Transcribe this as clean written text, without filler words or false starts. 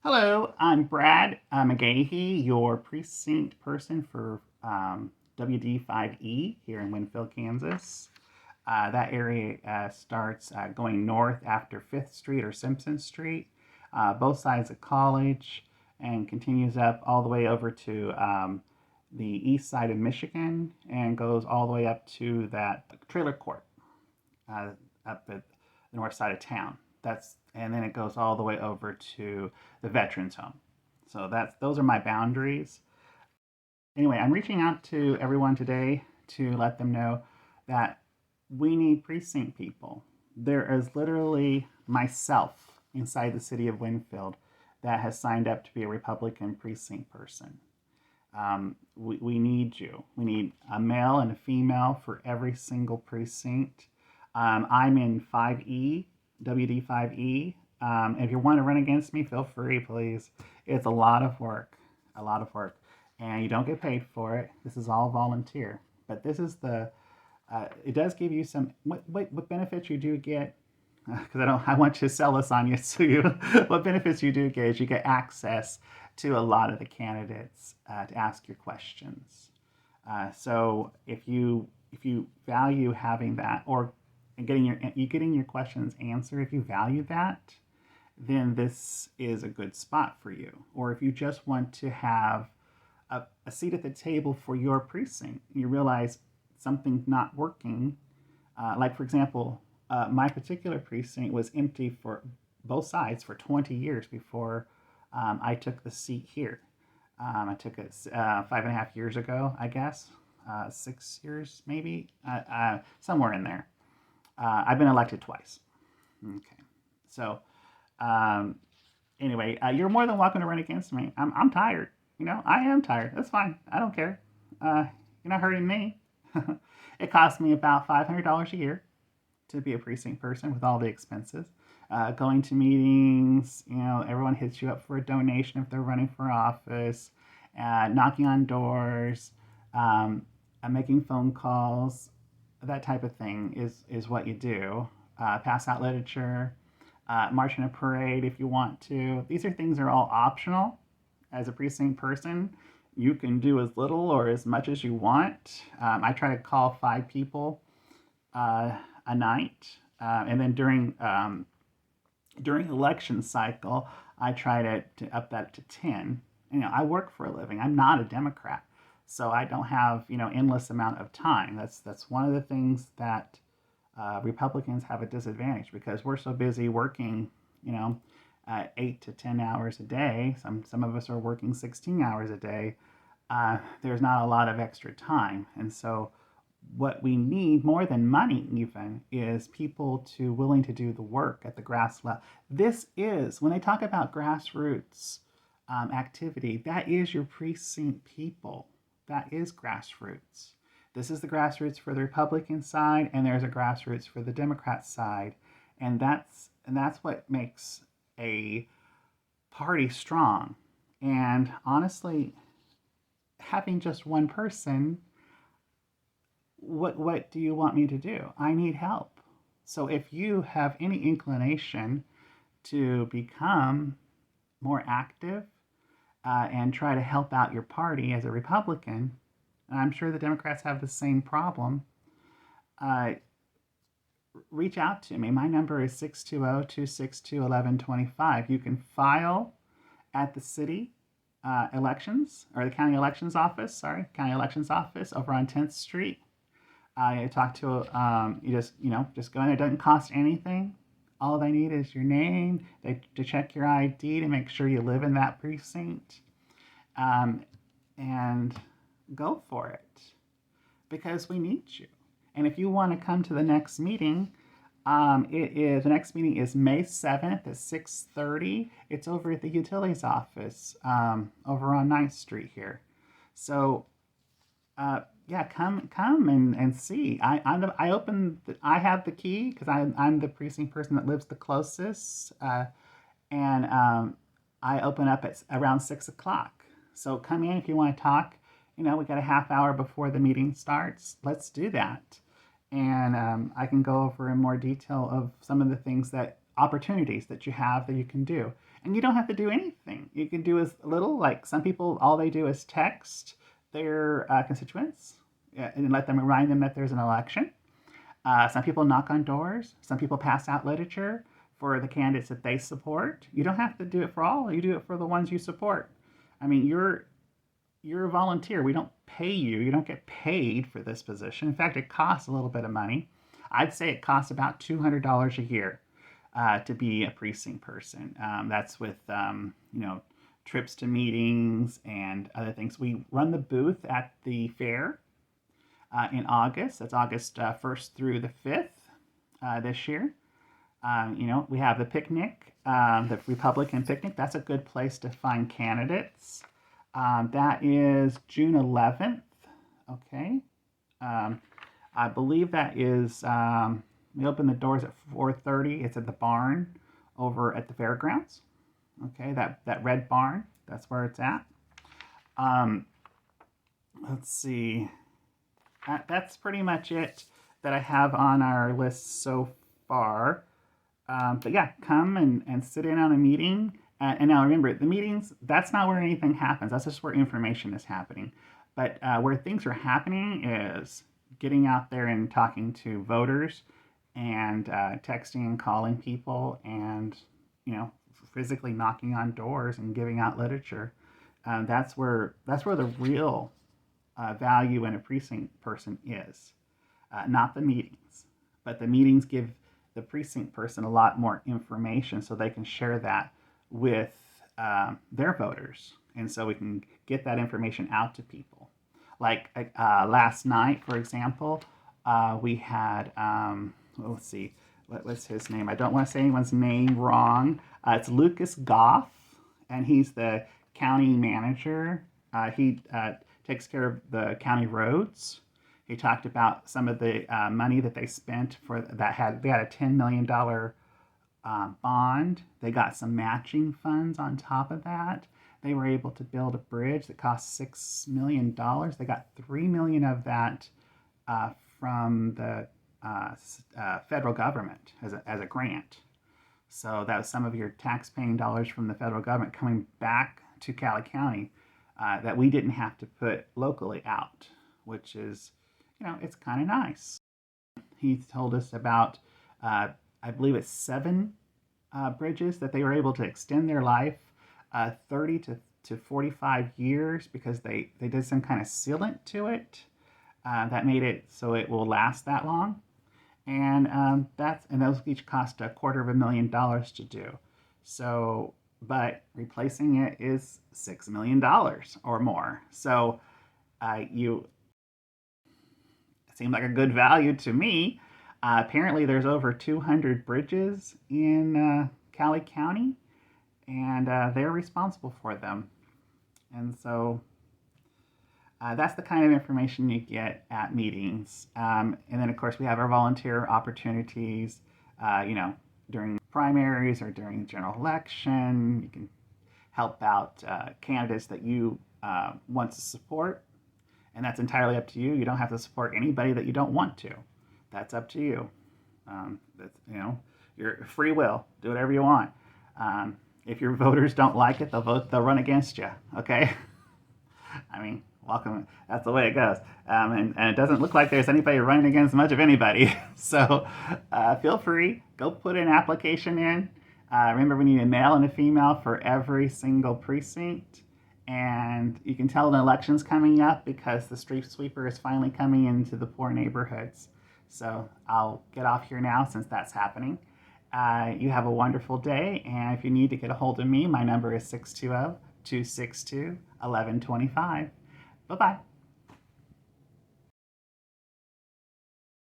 Hello, I'm Brad McGahee, your precinct person for WD5E here in Winfield, Kansas. That area starts going north after 5th Street or Simpson Street, both sides of College, and continues up all the way over to the east side of Michigan and goes all the way up to that trailer court uh, up at the north side of town. And then it goes all the way over to the veterans home. So those are my boundaries. Anyway, I'm reaching out to everyone today to let them know that we need precinct people. There is literally myself inside the city of Winfield that has signed up to be a Republican precinct person. We need you. We need a male and a female for every single precinct. I'm in 5E, WD5E. If you want to run against me, feel free, please. It's a lot of work, a lot of work. And you don't get paid for it. This is all volunteer. But this is it does give you some, what benefits you do get, because I want to sell this on you. So what benefits you do get is you get access to a lot of the candidates to ask your questions. So if you value having that or getting your questions answered, if you value that, then this is a good spot for you. Or if you just want to have a seat at the table for your precinct, you realize something's not working. Like for example, my particular precinct was empty for both sides for 20 years before I took the seat here. I took it 5.5 years ago, I guess, 6 years maybe, somewhere in there. I've been elected twice. Okay, so anyway, you're more than welcome to run against me. I'm tired. I am tired. That's fine. I don't care. You're not hurting me. It costs me about $500 a year to be a precinct person with all the expenses. Going to meetings, everyone hits you up for a donation if they're running for office, knocking on doors, making phone calls, that type of thing is what you do. Pass out literature, march in a parade if you want to. These things are all optional. As a precinct person, you can do as little or as much as you want. I try to call 5 people a night, and then during election cycle, I try to up that to 10. I work for a living. I'm not a Democrat, so I don't have endless amount of time. That's one of the things that Republicans have a disadvantage because we're so busy working, 8 to 10 hours a day. Some of us are working 16 hours a day. There's not a lot of extra time, and so what we need more than money even is people willing to do the work at the grass level. This is when they talk about grassroots activity. That is your precinct people. That is grassroots. This is the grassroots for the Republican side, and there's a grassroots for the Democrat side, and that's what makes a party strong. And honestly, having just one person, what do you want me to do? I need help. So if you have any inclination to become more active and try to help out your party as a Republican, and I'm sure the Democrats have the same problem, reach out to me. My number is 620-262-1125. You can file at the city elections, or the county elections office, county elections office over on 10th Street. You talk to, just go in. It doesn't cost anything. All they need is your name, to check your ID to make sure you live in that precinct, and go for it, because we need you. And if you want to come to the next meeting, the next meeting is May 7th at 6:30. It's over at the utilities office over on 9th Street here. So yeah, come and see. I have the key because I'm the precinct person that lives the closest, and I open up at around 6 o'clock. So come in if you want to talk. We got a half hour before the meeting starts. Let's do that, and I can go over in more detail of some of the opportunities that you have that you can do. And you don't have to do anything. You can do as little, like some people, all they do is text their constituents and let them remind them that there's an election. Some people knock on doors. Some people pass out literature for the candidates that they support. You don't have to do it for all. You do it for the ones you support. I mean, you're a volunteer. We don't pay you. You don't get paid for this position. In fact, it costs a little bit of money. I'd say it costs about $200 a year to be a precinct person. That's with trips to meetings and other things. We run the booth at the fair in August. That's August 1st through the 5th this year. We have the picnic, the Republican picnic. That's a good place to find candidates. That is June 11th. Okay. I believe that is, we open the doors at 4:30. It's at the barn over at the fairgrounds. Okay, that red barn, that's where it's at. Let's see. That's pretty much it that I have on our list so far. But yeah, come and sit in on a meeting. And now remember, the meetings, that's not where anything happens. That's just where information is happening. But where things are happening is getting out there and talking to voters and texting and calling people and, physically knocking on doors and giving out literature. That's where the real value in a precinct person is, not the meetings. But the meetings give the precinct person a lot more information so they can share that with their voters. And so we can get that information out to people. Like last night, for example, we had, let's see, what's his name? I don't want to say anyone's name wrong. It's Lucas Goff, and he's the county manager. He takes care of the county roads. He talked about some of the money that they spent they had a $10 million bond. They got some matching funds on top of that. They were able to build a bridge that cost $6 million. They got $3 million of that from the federal government as a grant. So that was some of your tax-paying dollars from the federal government coming back to Cali County that we didn't have to put locally out, which is, it's kind of nice. He told us about, I believe it's 7 bridges that they were able to extend their life 30 to 45 years because they did some kind of sealant to it that made it so it will last that long. And those each cost $250,000 to do. So, but replacing it is $6 million or more. So, it seemed like a good value to me. Apparently, there's over 200 bridges in Cali County, and they're responsible for them. And so that's the kind of information you get at meetings. And then, of course, we have our volunteer opportunities, during primaries or during the general election. You can help out candidates that you want to support. And that's entirely up to you. You don't have to support anybody that you don't want to. That's up to you. Your free will. Do whatever you want. If your voters don't like it, they'll run against you. Okay? I mean, welcome. That's the way it goes. And it doesn't look like there's anybody running against much of anybody. So feel free. Go put an application in. Remember, we need a male and a female for every single precinct. And you can tell an election's coming up because the street sweeper is finally coming into the poor neighborhoods. So I'll get off here now since that's happening. You have a wonderful day. And if you need to get a hold of me, my number is 620-262-1125. Bye-bye.